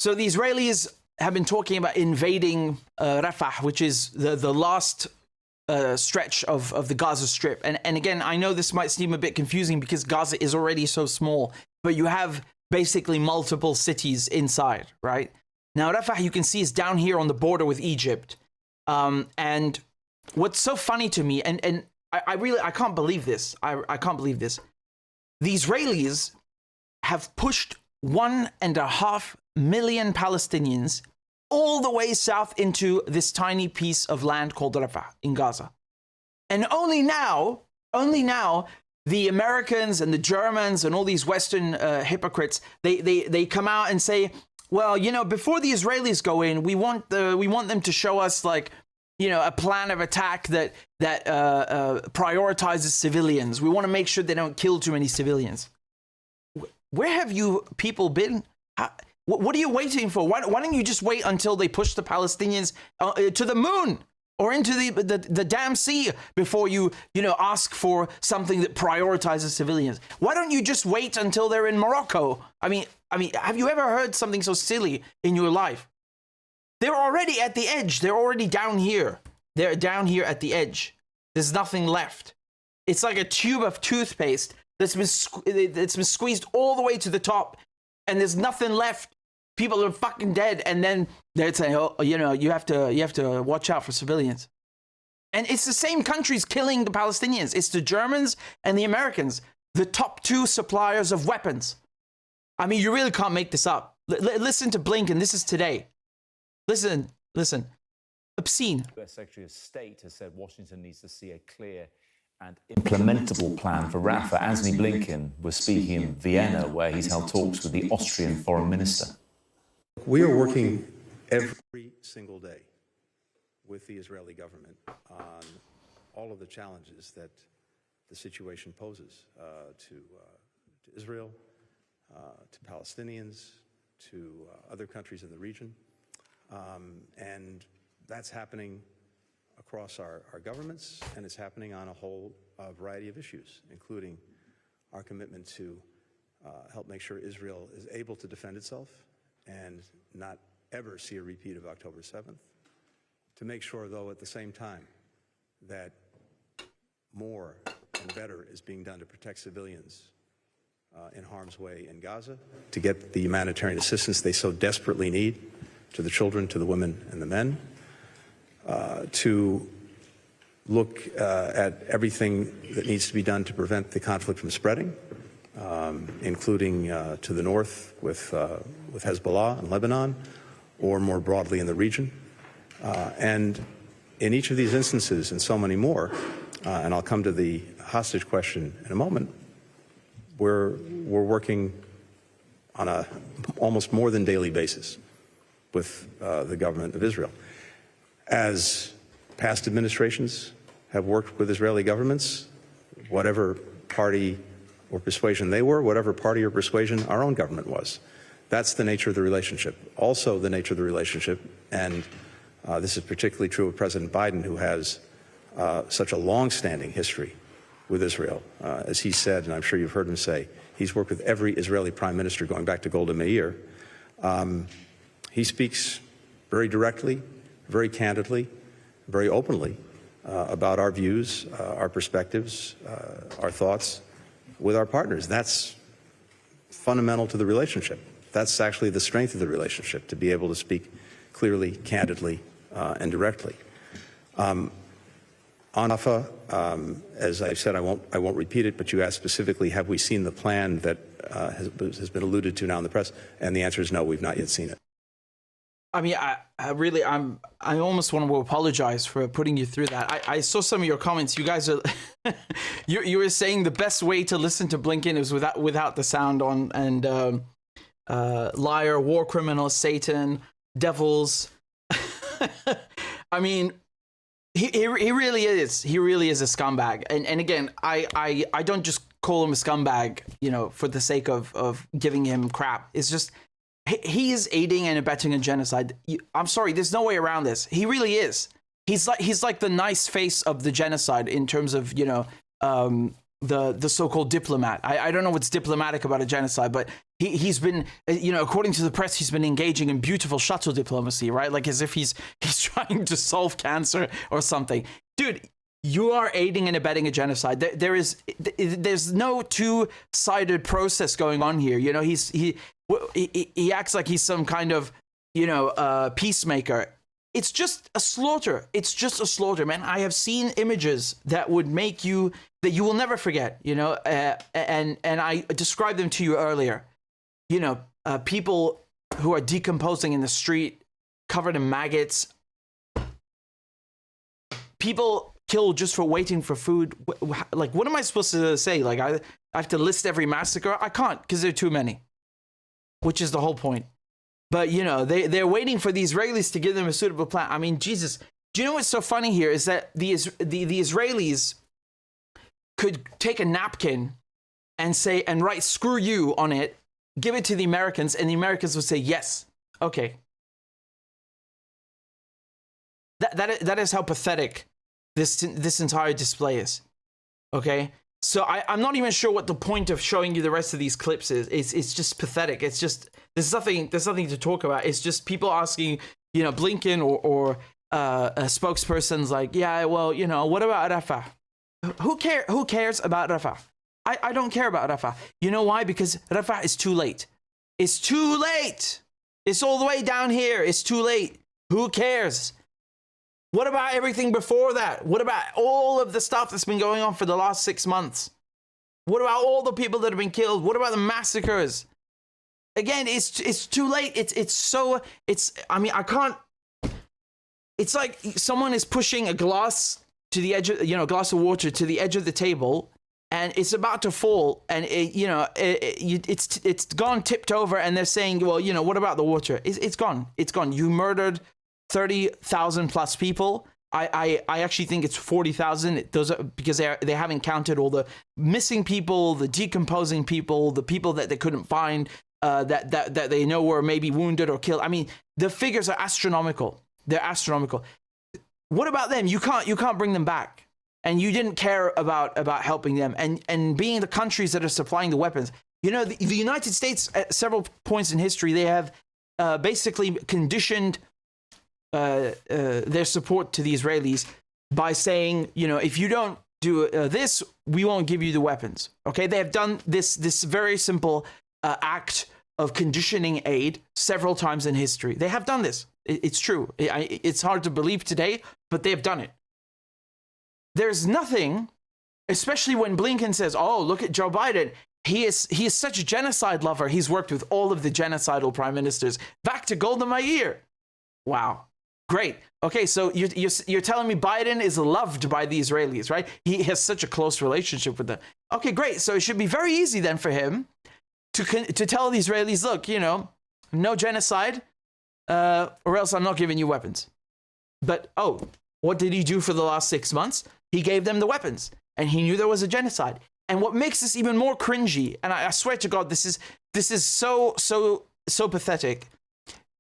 So the Israelis have been talking about invading Rafah, which is the last stretch of the Gaza Strip. And again, I know this might seem a bit confusing because Gaza is already so small, but you have basically multiple cities inside, right? Now, Rafah, you can see, is down here on the border with Egypt. And what's so funny to me, and I can't believe this. I can't believe this. The Israelis have pushed 1.5 million Palestinians all the way south into this tiny piece of land called Rafah in Gaza. And only now, the Americans and the Germans and all these Western hypocrites, they come out and say, well, you know, before the Israelis go in, we want them to show us, like, you know, a plan of attack that prioritizes civilians. We want to make sure they don't kill too many civilians. Where have you people been? What are you waiting for? Why don't you just wait until they push the Palestinians to the moon or into the damn sea before you ask for something that prioritizes civilians? Why don't you just wait until they're in Morocco? I mean, have you ever heard something so silly in your life? They're already at the edge. They're already down here. They're down here at the edge. There's nothing left. It's like a tube of toothpaste that's been squeezed all the way to the top, and there's nothing left. People are fucking dead, and then they're saying, "Oh, you know, you have to watch out for civilians." And it's the same countries killing the Palestinians. It's the Germans and the Americans, the top two suppliers of weapons. I mean, you really can't make this up. Listen to Blinken. This is today. Listen. Obscene. The US Secretary of State has said Washington needs to see a clear and implementable plan for Rafah. Antony Blinken was speaking in Vienna, where he's held talks with the Austrian foreign minister. We are working every single day with the Israeli government on all of the challenges that the situation poses to Israel, to Palestinians, to other countries in the region. And that's happening across our governments, and it's happening on a whole variety of issues, including our commitment to help make sure Israel is able to defend itself and not ever see a repeat of October 7th, to make sure, though, at the same time, that more and better is being done to protect civilians in harm's way in Gaza, to get the humanitarian assistance they so desperately need to the children, to the women and the men, to look at everything that needs to be done to prevent the conflict from spreading, including to the north with Hezbollah and Lebanon, or more broadly in the region. And in each of these instances and so many more, and I'll come to the hostage question in a moment, we're working on a almost more than daily basis with the government of Israel. As past administrations have worked with Israeli governments, whatever party or persuasion they were, whatever party or persuasion our own government was. That's the nature of the relationship. Also the nature of the relationship, and this is particularly true of President Biden, who has such a long-standing history with Israel. As he said, and I'm sure you've heard him say, he's worked with every Israeli prime minister going back to Golda Meir. He speaks very directly, very candidly, very openly about our views, our perspectives, our thoughts with our partners. That's fundamental to the relationship. That's actually the strength of the relationship, to be able to speak clearly, candidly, and directly. On Rafah, as I've said, I won't repeat it, but you asked specifically, have we seen the plan that has been alluded to now in the press? And the answer is no, we've not yet seen it. I mean, I almost want to apologize for putting you through that. I saw some of your comments. You guys are, you were saying the best way to listen to Blinken is without the sound on, and liar, war criminal, Satan, devils. I mean, he really is. He really is a scumbag. And again, I don't just call him a scumbag, you know, for the sake of giving him crap. It's just, he is aiding and abetting a genocide. I'm sorry, there's no way around this. He really is. He's like the nice face of the genocide in terms of, you know, the so-called diplomat. I don't know what's diplomatic about a genocide, but He's been, according to the press, he's been engaging in beautiful shuttle diplomacy, right? Like as if he's trying to solve cancer or something. Dude, you are aiding and abetting a genocide. There's no two-sided process going on here. He acts like he's some kind of, peacemaker. It's just a slaughter. It's just a slaughter, man. I have seen images that would make you, that you will never forget, and I described them to you earlier. People who are decomposing in the street, covered in maggots. People killed just for waiting for food. Like, what am I supposed to say? Like, I have to list every massacre? I can't, because there are too many, which is the whole point. But, they're waiting for the Israelis to give them a suitable plan. I mean, Jesus, do you know what's so funny here is that the Israelis could take a napkin and write "screw you" on it, give it to the Americans, and the Americans would say, yes, okay. That is how pathetic this entire display is, okay? So I'm not even sure what the point of showing you the rest of these clips is. It's just pathetic. It's just, there's nothing to talk about. It's just people asking, Blinken or spokespersons like, yeah, well, what about Rafah? Who cares about Rafah? I don't care about Rafah. You know why? Because Rafah is too late. It's too late. It's all the way down here. It's too late. Who cares? What about everything before that? What about all of the stuff that's been going on for the last 6 months? What about all the people that have been killed? What about the massacres? Again, it's too late. I can't. It's like someone is pushing a glass to the edge of, a glass of water to the edge of the table, and it's about to fall, and it's gone tipped over, and they're saying, well, what about the water? It's gone. It's gone. You murdered 30,000 plus people. I actually think it's 40,000. Those are because they haven't counted all the missing people, the decomposing people, the people that they couldn't find, that they know were maybe wounded or killed. I mean, the figures are astronomical. They're astronomical. What about them? You can't bring them back, and you didn't care about helping them, and being the countries that are supplying the weapons. The United States at several points in history, they have basically conditioned their support to the Israelis by saying, if you don't do this, we won't give you the weapons. Okay, they have done this very simple act of conditioning aid several times in history. They have done this. It's true. It's hard to believe today, but they have done it. There's nothing, especially when Blinken says, "Oh, look at Joe Biden. He is such a genocide lover. He's worked with all of the genocidal prime ministers. Back to Golda Meir." Wow. Great. Okay, so you're telling me Biden is loved by the Israelis, right? He has such a close relationship with them. Okay, great. So it should be very easy then for him to tell the Israelis, look, no genocide, or else I'm not giving you weapons. But what did he do for the last 6 months? He gave them the weapons, and he knew there was a genocide. And what makes this even more cringy, and I swear to God, this is so pathetic.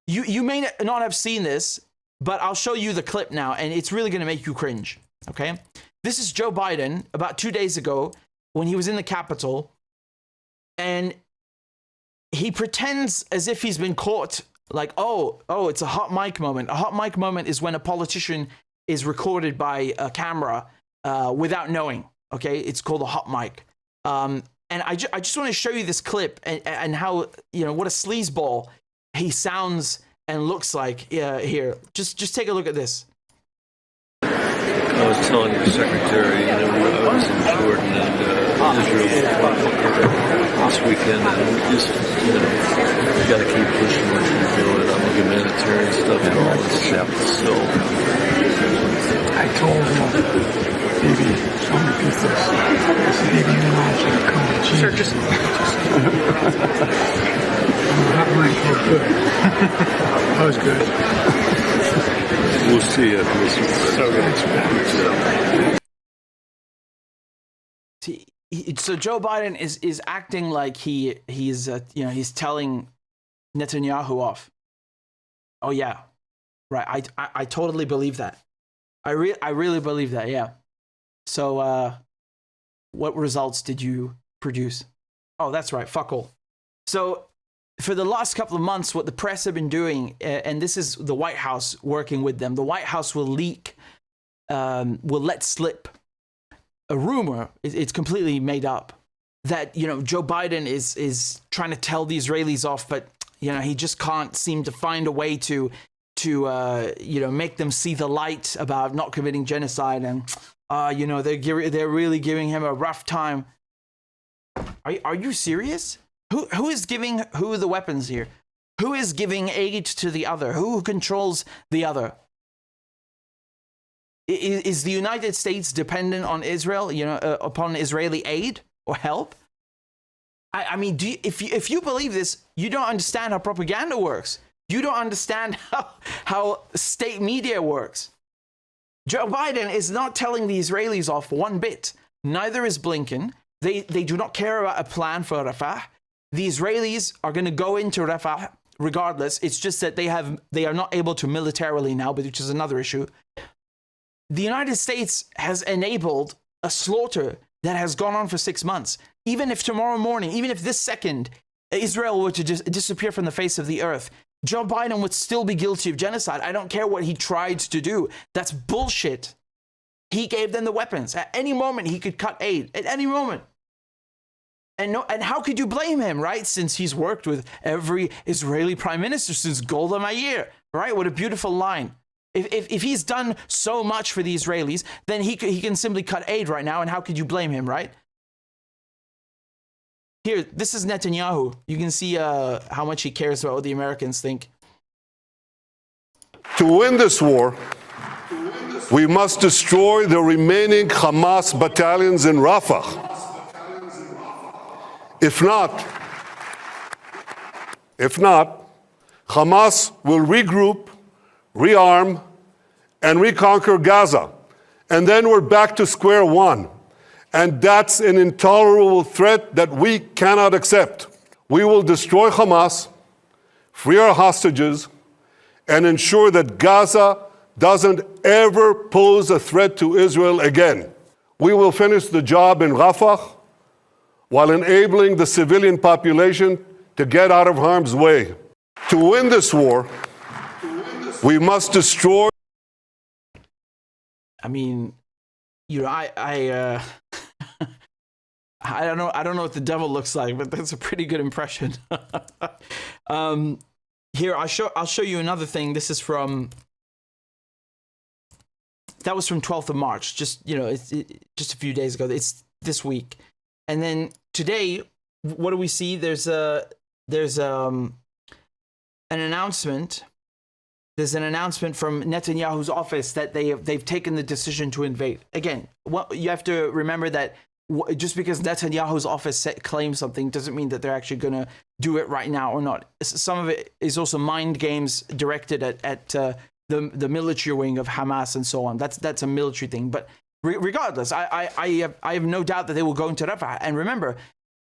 You may not have seen this, but I'll show you the clip now, and it's really going to make you cringe, okay? This is Joe Biden about 2 days ago when he was in the Capitol, and he pretends as if he's been caught, like, oh, it's a hot mic moment. A hot mic moment is when a politician is recorded by a camera without knowing, okay? It's called a hot mic. And I just want to show you this clip and how, what a sleazeball he sounds and looks like here. Just take a look at this. I was telling your secretary, I was in Jordan and Israel this weekend, and we just, you got to keep pushing what you're doing. I'm humanitarian stuff and all this stuff. So I told him, baby, show me pieces. I said, baby, you know I should come with you. Sure, just. That might go good. That was good. We'll see you. So Joe Biden is acting like he's telling Netanyahu off. Oh yeah, right. I totally believe that. I really believe that. Yeah. So what results did you produce? Oh, that's right. Fuck all. So for the last couple of months, what the press have been doing, and this is the White House working with them, the White House will will let slip a rumor, it's completely made up, that, Joe Biden is trying to tell the Israelis off, but, he just can't seem to find a way to make them see the light about not committing genocide. And, they're really giving him a rough time. Are you serious? Who is giving who the weapons here? Who is giving aid to the other? Who controls the other? Is the United States dependent on Israel, upon Israeli aid or help? I mean, if you believe this, you don't understand how propaganda works. You don't understand how state media works. Joe Biden is not telling the Israelis off one bit. Neither is Blinken. They do not care about a plan for Rafah. The Israelis are going to go into Rafah regardless. It's just that they are not able to militarily now, which is another issue. The United States has enabled a slaughter that has gone on for 6 months. Even if tomorrow morning, even if this second, Israel were to just disappear from the face of the earth, Joe Biden would still be guilty of genocide. I don't care what he tried to do. That's bullshit. He gave them the weapons. At any moment, he could cut aid. At any moment. And how could you blame him, right? Since he's worked with every Israeli prime minister since Golda Meir, right? What a beautiful line. If he's done so much for the Israelis, then he can simply cut aid right now, and how could you blame him, right? Here, this is Netanyahu. You can see how much he cares about what the Americans think. To win this war, we must destroy the remaining Hamas battalions in Rafah. If not, Hamas will regroup, rearm, and reconquer Gaza. And then we're back to square one. And that's an intolerable threat that we cannot accept. We will destroy Hamas, free our hostages, and ensure that Gaza doesn't ever pose a threat to Israel again. We will finish the job in Rafah while enabling the civilian population to get out of harm's way. To win this war, we must destroy. I mean, I don't know what the devil looks like, but that's a pretty good impression. Here, I'll show you another thing. This is that was from 12th of March, just a few days ago. It's this week. And then today, what do we see? There's an announcement. There's an announcement from Netanyahu's office that they've taken the decision to invade. Again, you have to remember that just because Netanyahu's office claims something doesn't mean that they're actually going to do it right now or not. Some of it is also mind games directed at the military wing of Hamas and so on. That's a military thing. But regardless, I have no doubt that they will go into Rafah. And remember,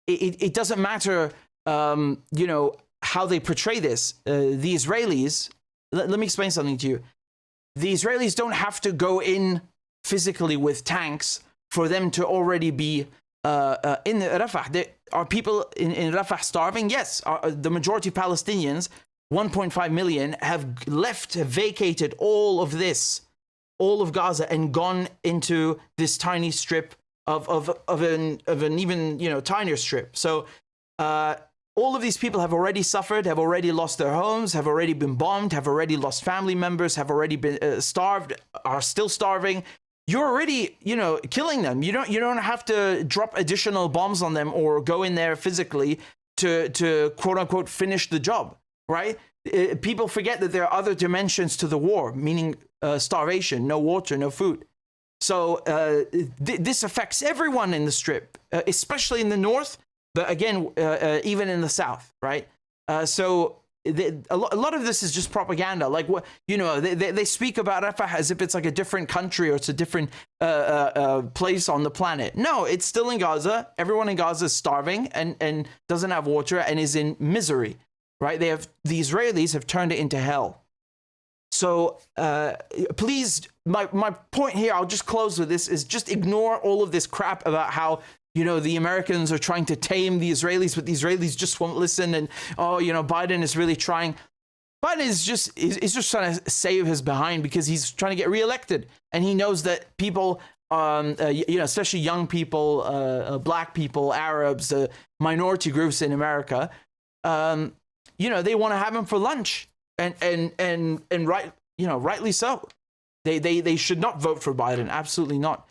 it doesn't matter, how they portray this. The Israelis. Let me explain something to you. The Israelis don't have to go in physically with tanks for them to already be in Rafah. Are people in Rafah starving? Yes. The majority of Palestinians, 1.5 million, have vacated all of Gaza and gone into this tiny strip of an even tinier strip. So all of these people have already suffered, have already lost their homes, have already been bombed, have already lost family members, have already been starved, are still starving. You're already, killing them. You don't have to drop additional bombs on them or go in there physically to quote unquote finish the job, right? People forget that there are other dimensions to the war, meaning starvation, no water, no food. So this affects everyone in the strip, especially in the north. But again, even in the south, right? So a lot of this is just propaganda. Like what they speak about Rafah as if it's like a different country or it's a different place on the planet. No, it's still in Gaza. Everyone in Gaza is starving and doesn't have water and is in misery, right? The Israelis have turned it into hell. So please, my point here, I'll just close with this, is just ignore all of this crap about how you know, the Americans are trying to tame the Israelis, but the Israelis just won't listen. And, oh, you know, Biden is really trying. Biden is just trying to save his behind because he's trying to get reelected. And he knows that people, you know, especially young people, black people, Arabs, minority groups in America, you know, they want to have him for lunch. And right, you know, rightly so. They should not vote for Biden. Absolutely not.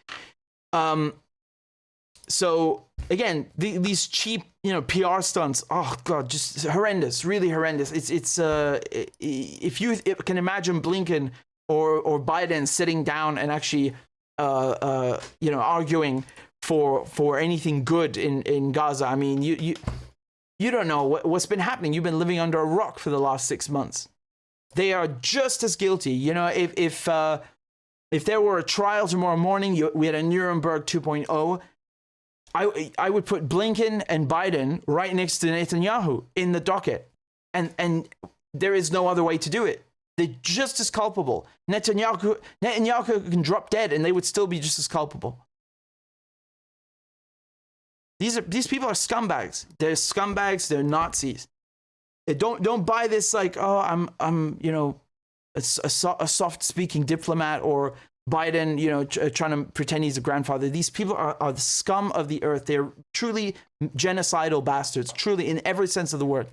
So again, these cheap, you know, PR stunts. Oh God, just horrendous, really horrendous. It's if you can imagine Blinken or Biden sitting down and actually, you know, arguing for anything good in Gaza. I mean, you don't know what's been happening. You've been living under a rock for the last 6 months. They are just as guilty. You know, if there were a trial tomorrow morning, we had a Nuremberg 2.0. I would put Blinken and Biden right next to Netanyahu in the docket. And there is no other way to do it. They're just as culpable. Netanyahu can drop dead and they would still be just as culpable. These people are scumbags. They're scumbags, they're Nazis. Don't buy this like, oh, I'm you know, a soft speaking diplomat, or Biden, you know, trying to pretend he's a grandfather. These people are the scum of the earth. They're truly genocidal bastards, truly in every sense of the word.